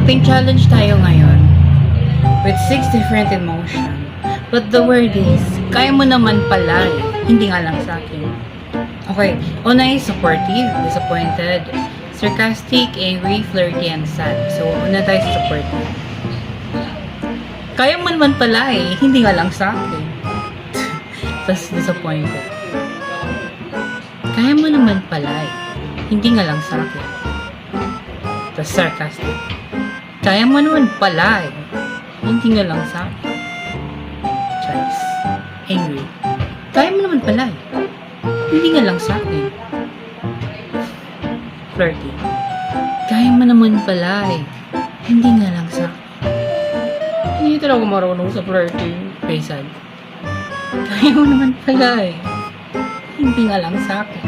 Acting challenge tayo ngayon with 6 different emotion. But the word is, kaya mo naman pala eh. Hindi nga lang sa akin. Okay, una is supportive, disappointed, sarcastic, angry, flirty, and sad. So, una tayo sa supportive. Kaya mo naman pala eh. Hindi nga lang sa akin. Tapos disappointed. Kaya mo naman pala eh. Hindi nga lang sa akin. Tapos sarcastic. Kaya mo naman pala eh. Hindi nga lang sa akin. Choice. Angry. Kaya mo naman pala eh. Hindi nga lang sa akin. Flirty. Kaya mo naman pala eh. Hindi nga lang sa akin. Hindi talaga marunong sa flirty. Pesad. Kaya mo naman pala eh. Hindi nga lang sa akin.